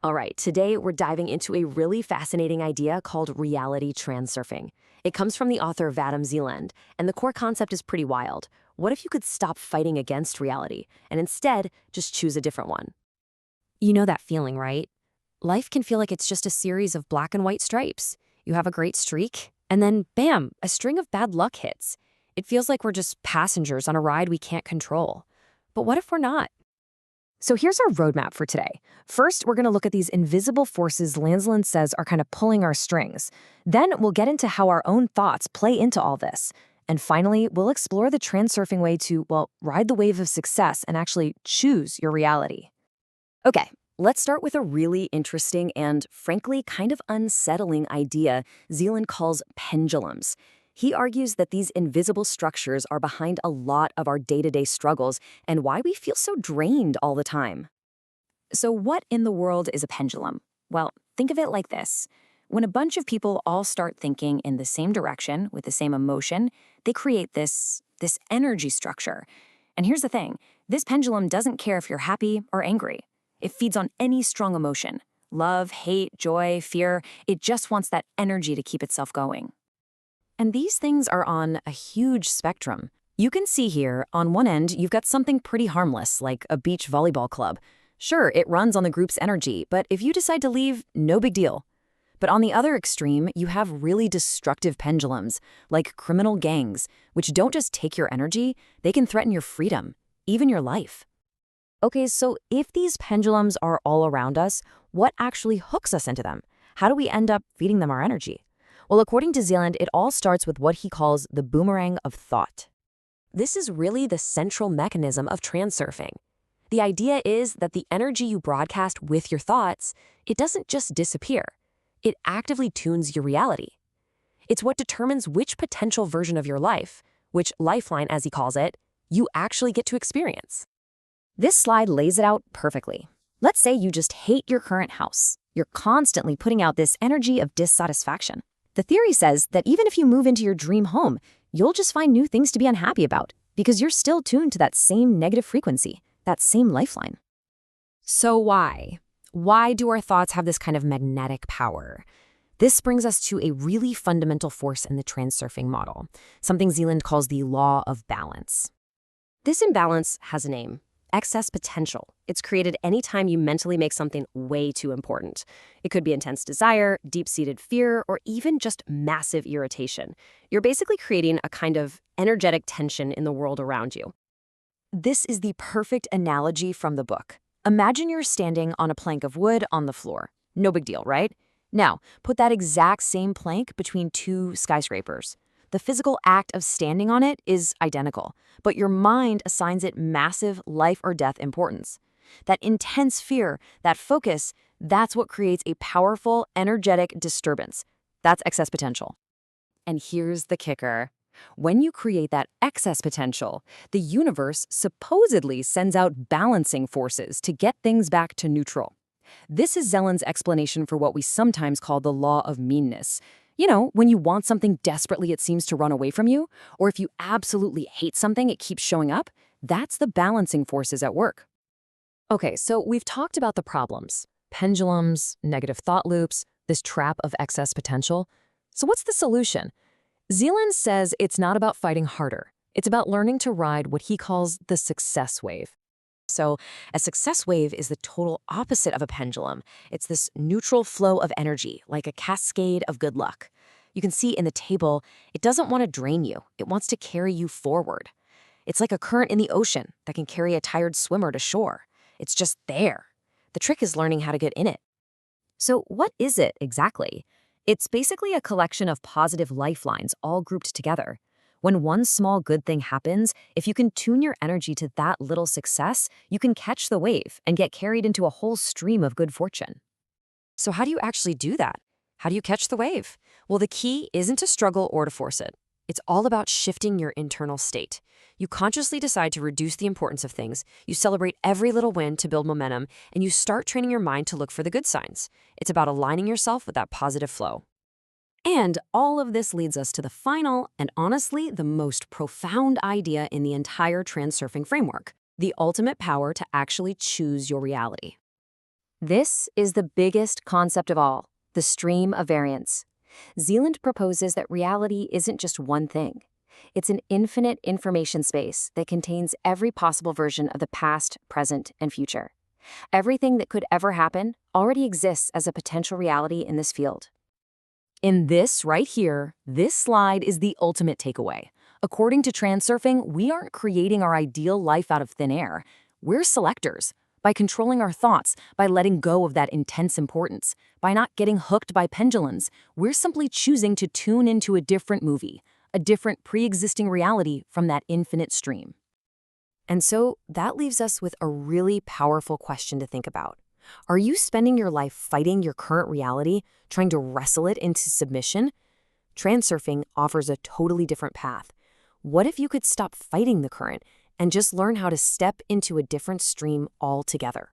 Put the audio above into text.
All right, today we're diving into a really fascinating idea called reality transurfing. It comes from the author Vadim Zeland, and the core concept is pretty wild. What if you could stop fighting against reality and instead just choose a different one? You know that feeling, right? Life can feel like it's just a series of black and white stripes. You have a great streak, and then bam, a string of bad luck hits. It feels like we're just passengers on a ride we can't control. But what if we're not? So here's our roadmap for today. First, we're going to look at these invisible forces Landsland says are kind of pulling our strings. Then we'll get into how our own thoughts play into all this. And finally, we'll explore the transurfing way to, well, ride the wave of success and actually choose your reality. Okay, let's start with a really interesting and, frankly, kind of unsettling idea Zeland calls pendulums. He argues that these invisible structures are behind a lot of our day-to-day struggles and why we feel so drained all the time. So what in the world is a pendulum? Well, think of it like this. When a bunch of people all start thinking in the same direction with the same emotion, they create this energy structure. And here's the thing, this pendulum doesn't care if you're happy or angry. It feeds on any strong emotion. Love, hate, joy, fear. It just wants that energy to keep itself going. And these things are on a huge spectrum. You can see here, on one end, you've got something pretty harmless, like a beach volleyball club. Sure, it runs on the group's energy, but if you decide to leave, no big deal. But on the other extreme, you have really destructive pendulums, like criminal gangs, which don't just take your energy, they can threaten your freedom, even your life. Okay, so if these pendulums are all around us, what actually hooks us into them? How do we end up feeding them our energy? Well, according to Zeland, it all starts with what he calls the boomerang of thought. This is really the central mechanism of transurfing. The idea is that the energy you broadcast with your thoughts, it doesn't just disappear. It actively tunes your reality. It's what determines which potential version of your life, which lifeline, as he calls it, you actually get to experience. This slide lays it out perfectly. Let's say you just hate your current house. You're constantly putting out this energy of dissatisfaction. The theory says that even if you move into your dream home, you'll just find new things to be unhappy about because you're still tuned to that same negative frequency, that same lifeline. So why? Why do our thoughts have this kind of magnetic power? This brings us to a really fundamental force in the transurfing model, something Zeland calls the law of balance. This imbalance has a name. Excess potential. It's created anytime you mentally make something way too important. It could be intense desire, deep-seated fear, or even just massive irritation. You're basically creating a kind of energetic tension in the world around you. This is the perfect analogy from the book. Imagine you're standing on a plank of wood on the floor. No big deal, right? Now, put that exact same plank between two skyscrapers. The physical act of standing on it is identical, but your mind assigns it massive life or death importance. That intense fear, that focus, that's what creates a powerful, energetic disturbance. That's excess potential. And here's the kicker. When you create that excess potential, the universe supposedly sends out balancing forces to get things back to neutral. This is Zeland's explanation for what we sometimes call the law of meanness. You know, when you want something desperately, it seems to run away from you, or if you absolutely hate something, it keeps showing up, that's the balancing forces at work. Okay, so we've talked about the problems, pendulums, negative thought loops, this trap of excess potential. So what's the solution? Zeland says it's not about fighting harder. It's about learning to ride what he calls the success wave. So a success wave is the total opposite of a pendulum. It's this neutral flow of energy, like a cascade of good luck. You can see in the table, it doesn't want to drain you. It wants to carry you forward. It's like a current in the ocean that can carry a tired swimmer to shore. It's just there. The trick is learning how to get in it. So what is it exactly? It's basically a collection of positive lifelines all grouped together. When one small good thing happens, if you can tune your energy to that little success, you can catch the wave and get carried into a whole stream of good fortune. So how do you actually do that? How do you catch the wave? Well, the key isn't to struggle or to force it. It's all about shifting your internal state. You consciously decide to reduce the importance of things, you celebrate every little win to build momentum, and you start training your mind to look for the good signs. It's about aligning yourself with that positive flow. And all of this leads us to the final and honestly the most profound idea in the entire transurfing framework, the ultimate power to actually choose your reality. This is the biggest concept of all, the stream of variance. Zealand proposes that reality isn't just one thing. It's an infinite information space that contains every possible version of the past, present, and future. Everything that could ever happen already exists as a potential reality in this field. In this right here, this slide is the ultimate takeaway. According to Transurfing, we aren't creating our ideal life out of thin air. We're selectors. By controlling our thoughts, by letting go of that intense importance, by not getting hooked by pendulums, we're simply choosing to tune into a different movie, a different pre-existing reality from that infinite stream. And so that leaves us with a really powerful question to think about. Are you spending your life fighting your current reality, trying to wrestle it into submission? Transurfing offers a totally different path. What if you could stop fighting the current and just learn how to step into a different stream altogether?